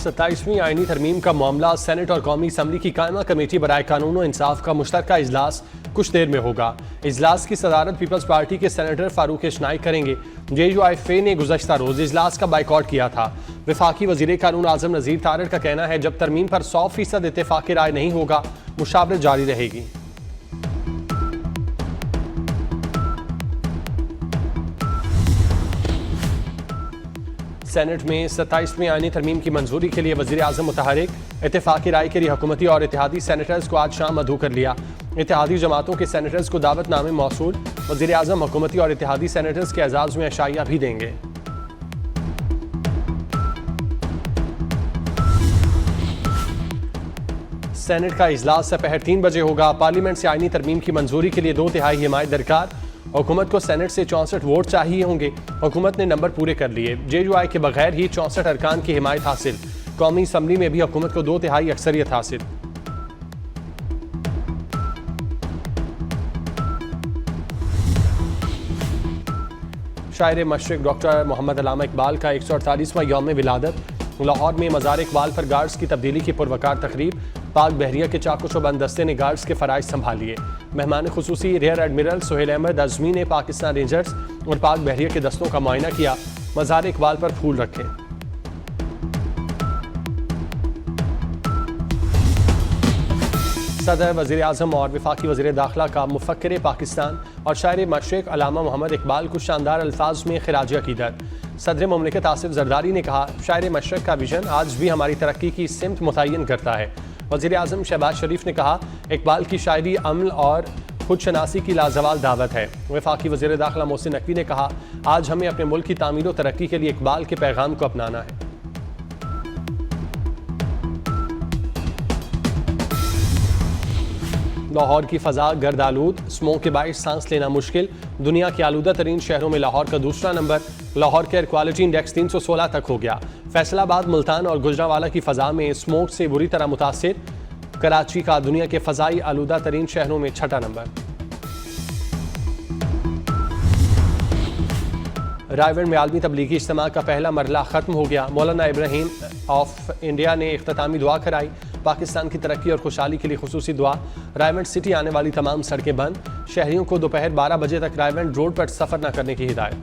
27वीं आईनी तरमीम का मामला सेनेट और कौमी असम्बली की कायमा कमेटी बराए कानून और इंसाफ का मुश्तरका इजलास कुछ देर में होगा। इजलास की सदारत पीपल्स पार्टी के सेनेटर फारूक इशनाई करेंगे। JUIFA ने गुज़श्ता रोज इजलास का बाइकआउट किया था। वफाकी वज़ीर कानून आज़म नज़ीर तारड़ का कहना है जब तरमीम पर 100% इत्तेफाक राय नहीं होगा मुशावरत जारी रहेगी। सेनेट में 27वीं आईनी तरमीम की मंजूरी के लिए वज़ीर आज़म मुतहरिक। इत्तेफाकी राय के लिए हुकूमती और इत्तेहादी सेनेटर्स को आज शाम मदऊ कर लिया। इत्तेहादी जमातों के सेनेटर्स को दावतनामे मौसूल। वज़ीर आज़म हुकूमती और इत्तेहादी सेनेटर्स के एजाज़ में अशाइया भी देंगे। सेनेट का इजलास दोपहर 3 बजे होगा। पार्लियामेंट से आईनी तरमीम की मंजूरी के लिए 2/3 हिमायत दरकार। हुकूमत को सेनेट से 64 वोट चाहिए होंगे। हुकूमत ने नंबर पूरे कर लिए। JUI के बगैर ही 64 अरकान की हिमायत हासिल। कौमी असम्बली में भी हुकूमत को 2/3 अक्सरियत हासिल। शायर मशरिक डॉक्टर मोहम्मद अल्लामा इकबाल का 148वां यौम विलादत। लाहौर में मज़ार इकबाल पर गार्ड्स की तब्दीली की पुरवकार तकरीब। पाक बहरिया के चाको-चौबंद दस्ते ने गार्ड्स के फ़राइज़ संभाल लिए। मेहमान खुसूसी रियर एडमिरल सुहेल अहमद अज़मी ने पाकिस्तान रेंजर्स और पाक बहरिया के दस्तों का मुआयना किया। मज़ार इकबाल पर फूल रखे। सदर, वज़ीर आज़म और वफाकी वज़ीर दाखिला का मुफक्किर पाकिस्तान और शायर मशरिक अल्लामा मोहम्मद इकबाल को शानदार अल्फाज में खिराज अक़ीदत। सदर मुमलिकत आसिफ ज़रदारी ने कहा शायर मशरिक का विजन आज भी हमारी तरक्की की सिमत मुतय्यन करता है। वज़ीर आज़म शहबाज शरीफ ने कहा इकबाल की शायरी अमल और खुद शनासी की लाजवाल दावत है। वफाकी वज़ीर दाखिला मोहसिन नकवी ने कहा आज हमें अपने मुल्क की तामीर और तरक्की के लिए इकबाल के पैगाम को अपनाना है। लाहौर की फ़ज़ा गर्द आलूद, स्मोक के बाइस सांस लेना मुश्किल। दुनिया के आलूदा तरीन शहरों में लाहौर का दूसरा नंबर। लाहौर के एयर क्वालिटी इंडेक्स 316 तक हो गया। फैसलाबाद, मुल्तान और गुजरांवाला की फ़ज़ा में स्मोक से बुरी तरह मुतासिर। कराची का दुनिया के फ़ज़ाई आलूदा तरीन शहरों में 6ठा नंबर। रायगढ़ में आलमी तबलीगी इज्तिमा का पहला मरला ख़त्म हो गया। मौलाना इब्राहीम ऑफ इंडिया ने इख्तितामी दुआ कराई। पाकिस्तान की तरक्की और खुशहाली के लिए खुसूसी दुआ। रायगढ़ सिटी आने वाली तमाम सड़कें बंद। शहरियों को दोपहर 12 बजे तक रायगढ़ रोड पर सफ़र न करने की हिदायत।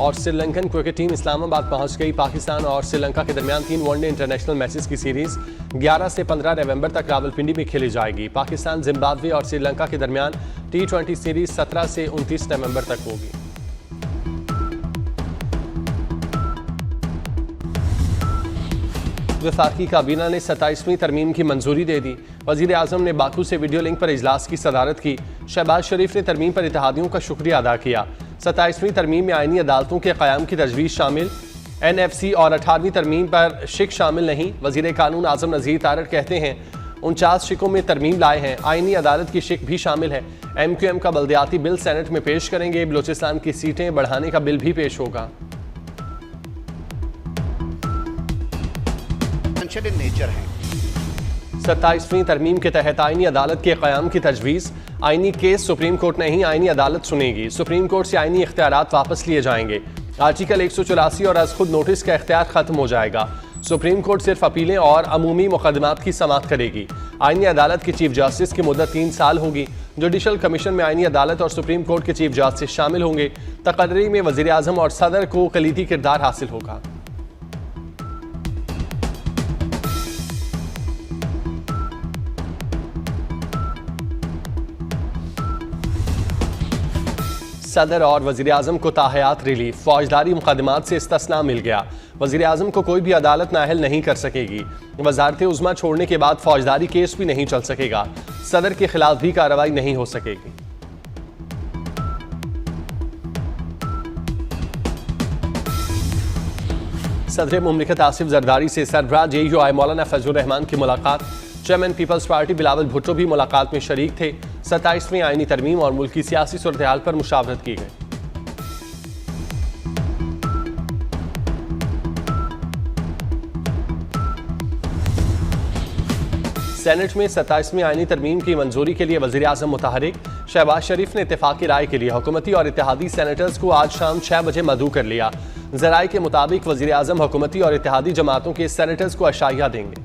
और श्रीलंकन क्रिकेट टीम इस्लामाबाद पहुंच गई। पाकिस्तान और श्रीलंका के दरमियान 3 वनडे इंटरनेशनल मैचेस की सीरीज 11 से 15 नवंबर तक रावलपिंडी में खेली जाएगी। पाकिस्तान, जिम्बाब्वे और श्रीलंका के दरमियान T20 सीरीज 17 से 29 नवंबर तक होगी। वफाकी काबीना ने 27वीं तरमीम की मंजूरी दे दी। वज़ीर आज़म ने बाकू से वीडियो लिंक पर इजलास की सदारत की। शहबाज शरीफ ने तरमीम पर इत्तेहादियों का शुक्रिया अदा किया। 27वीं तरमीम में आईनी अदालतों के क़याम की तजवीज़ शामिल। NFC और 18वीं तरमीम पर शिक शामिल नहीं। वज़ीर कानून आज़म नज़ीर तारड़ कहते हैं 49 शिकों में तरमीम लाए हैं। आईनी अदालत की शिक भी शामिल है। MQM का बल्दियाती बिल सेनेट में पेश करेंगे। बलोचिस्तान की सीटें बढ़ाने का बिल भी पेश होगा। इन नेचर है। 27वीं तरमीम के तहत आईनी अदालत के क़याम की तजवीज़। आईनी केस सुप्रीम कोर्ट नहीं आईनी अदालत सुनेगी। सुप्रीम कोर्ट से आईनी इख्तियारात वापस लिए जाएंगे। आर्टिकल 184 और अज़ खुद नोटिस का इख्तियार खत्म हो जाएगा। सुप्रीम कोर्ट सिर्फ अपीलें और अमूमी मुकदमात की समाअत करेगी। आईनी अदालत की चीफ जस्टिस की मुद्दत 3 साल होगी। जुडिशल कमीशन में आईनी अदालत और सुप्रीम कोर्ट के चीफ जस्टिस शामिल होंगे। तकर्री में वज़ीर आज़म और सदर को कलीदी किरदार हासिल होगा। सदर और वज़ीर आज़म को ताहयात रिलीफ। फौजदारी मुकदमात से इस्तिस्ना मिल गया। वज़ीर आज़म को कोई भी अदालत नाअहल नहीं कर सकेगी। वज़ारत उज़्मा छोड़ने के बाद फौजदारी केस भी नहीं चल सकेगा। सदर के खिलाफ भी कार्रवाई नहीं हो सकेगी। सदर मुमलिकत आसिफ ज़रदारी से सरबराह JUI मौलाना फजलुर रहमान की मुलाकात। Chairman people's party Bilawal Bhutto भी मुलाकात में शरीक थे। 27वीं आईनी तरमीम और मुल्क की सियासी सूरत-ए-हाल पर मुशावरत की गई। सेनेट में 27वीं आईनी तरमीम की मंजूरी के लिए वज़ीर आज़म मुतहरिक। शहबाज शरीफ ने इत्तेफाकी राय के लिए हुकूमती और इत्तेहादी सेनेटर्स को आज शाम 6 बजे मदऊ कर लिया। जराये के मुताबिक वजीर आजम हुकूमती और इत्तेहादी जमातों के सेनेटर्स को अशाइया देंगे।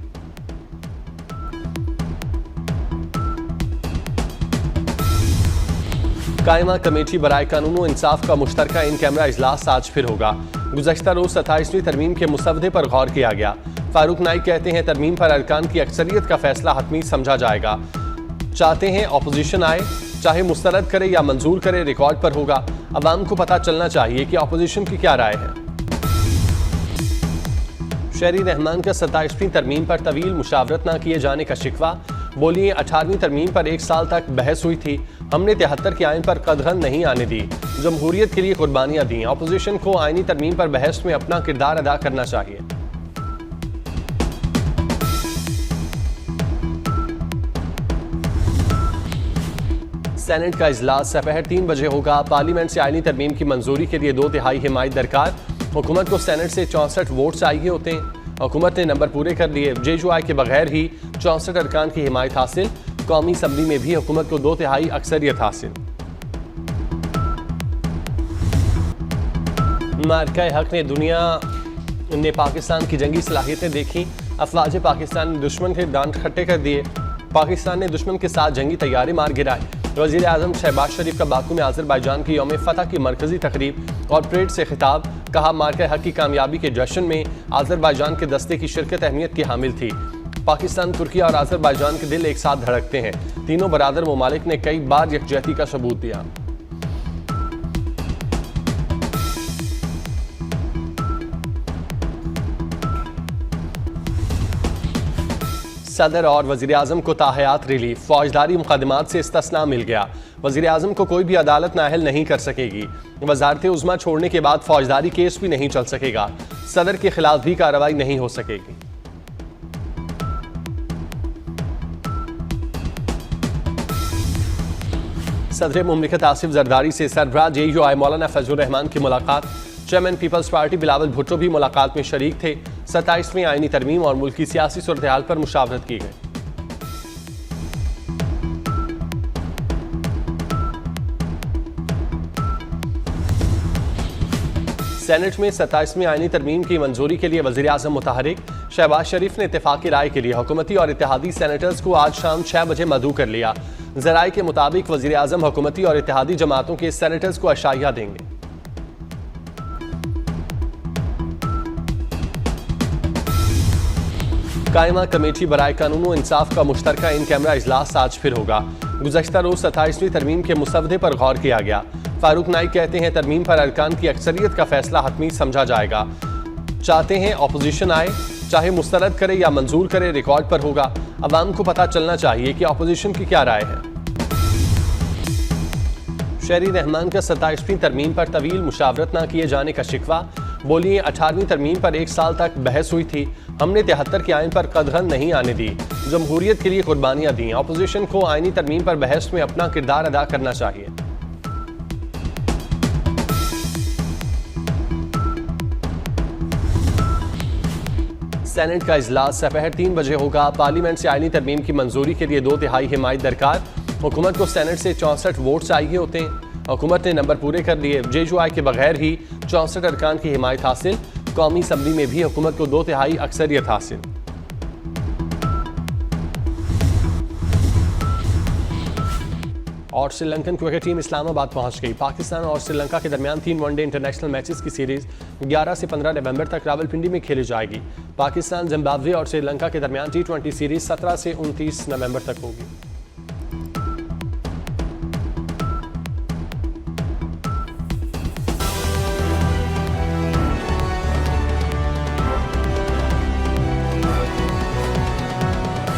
कायमा कमेटी बराए कानून व इंसाफ का मुश्तरका इन कैमरा इजलास आज फिर होगा। गुज़श्ता रोज 27वीं तरमीम के मुसवदे पर गौर किया गया। फारूक नाइक कहते हैं तरमीम पर अरकान की अक्सरियत का फैसला हतमी समझा जाएगा। चाहते हैं अपोजिशन आए, चाहे मुस्तरद करे या मंजूर करे, रिकॉर्ड पर होगा। अवाम को पता चलना चाहिए कि अपोजिशन की क्या राय है। शहरी रहमान का 27वीं तरमीम पर तवील मुशावरत न किए जाने का शिकवा। बोलिए 18वीं तरमीम पर 1 साल तक बहस हुई थी, हमने 73 के आइन पर कदगन नहीं आने दी, जमहूरियत के लिए कुर्बानियां दी। अपोजिशन को आइनी तरमीम पर बहस में अपना किरदार अदा करना चाहिए। सेनेट का इजलास दोपहर 3 बजे होगा। पार्लियामेंट से आइनी तरमीम की मंजूरी के लिए 2/3 हिमायत दरकार। हुकूमत को सेनेट से 64 वोट चाहिए होते हैं। हुकूमत ने नंबर पूरे कर लिए। JUI के बगैर ही 64 अरकान की हिमायत हासिल। कौमी असम्बली में भी हुकूमत को 2/3 अक्सरियत हासिल। मार्का हक ने दुनिया ने पाकिस्तान की जंगी सलाहियतें देखी। अफवाज पाकिस्तान ने दुश्मन के दांत खट्टे कर दिए। पाकिस्तान ने दुश्मन के साथ जंगी तैयारी मार गिराए। वज़ीर आज़म शहबाज शरीफ का बाकू में आज़रबाईजान की यौम फतह की मरकजी तकरीब और परेड से खिताब। कहा मार्का हक की कामयाबी के जश्न में आज़रबाईजान के दस्ते की शिरकत अहमियत की हामिल थी। पाकिस्तान, तुर्की और आज़रबाईजान के दिल एक साथ धड़कते हैं। तीनों बरादर ममालिक ने कई बार यकजहती का सबूत दिया। सदर और वज़ीर आज़म को ताहयात रिलीफ। फौजदारी मुकदमात से इस्तिस्ना मिल गया। वज़ीर आज़म को कोई भी अदालत नाअहल नहीं कर सकेगी। वज़ारत उज़्मा छोड़ने के बाद फौजदारी केस भी नहीं चल सकेगा। सदर के खिलाफ भी कार्रवाई नहीं हो सकेगी। सदर मुमलिकत आसिफ जरदारी से सरबराह JUI मौलाना फजलुर रहमान की मुलाकात। Chairman people's party Bilawal Bhutto भी मुलाकात में शरीक थे। 27वीं आइनी तरमीम और मुल्क की सियासी सूरत-ए-हाल पर मुशावरत की गई। सेनेट में 27वीं आइनी तरमीम की मंजूरी के लिए वज़ीर आज़म मुतहरिक। शहबाज शरीफ ने इत्तेफाकी राय के लिए हुकूमती और इत्तेहादी सेनेटर्स को आज शाम 6 बजे मदऊ कर लिया। ज़राये के मुताबिक वज़ीर आज़म हुकूमती और इत्तेहादी जमातों के सेनेटर्स को अशाइया देंगे। कायमा कमेटी बराए कानून व इंसाफ का मुश्तरका इन कैमरा इजलास आज फिर होगा। गुज़श्ता रोज 27वीं तरमीम के मुसवदे पर गौर किया गया। फारूक नाइक कहते हैं तरमीम पर अरकान की अक्सरियत का फैसला हतमी समझा जाएगा। चाहते हैं अपोजिशन आए, चाहे मुस्तरद करे या मंजूर करे, रिकॉर्ड पर होगा। अवाम को पता चलना चाहिए कि अपोजिशन की क्या राय है। शहरी रहमान का 27वीं तरमीम पर तवील मुशावरत न किए जाने का शिकवा। बोलिए 18वीं तरमीम पर 1 साल तक बहस हुई थी, हमने 73 के आइन पर कदगन नहीं आने दी, जमहूरियत के लिए कुर्बानियां दी। अपोजिशन को आइनी तरमीम पर बहस में अपना किरदार अदा करना चाहिए। सेनेट का इजलास दोपहर 3 बजे होगा। पार्लियामेंट से आइनी तरमीम की मंजूरी के लिए 2/3 हिमायत दरकार। हुकूमत को सेनेट से 64 वोट चाहिए होते हैं। हुकूमत ने नंबर पूरे कर लिए। JUI के बगैर ही 64 अरकान की हिमायत हासिल। कौमी असम्बली में भी हुकूमत को 2/3 अक्सरियत हासिल। और श्रीलंकन क्रिकेट टीम इस्लामाबाद पहुंच गई। पाकिस्तान और श्रीलंका के दरमियान 3 वनडे इंटरनेशनल मैचेस की सीरीज 11 से 15 नवंबर तक रावलपिंडी में खेली जाएगी। पाकिस्तान, जिम्बाब्वे और श्रीलंका के दरमियान T20 सीरीज 17 से 29 नवंबर तक होगी।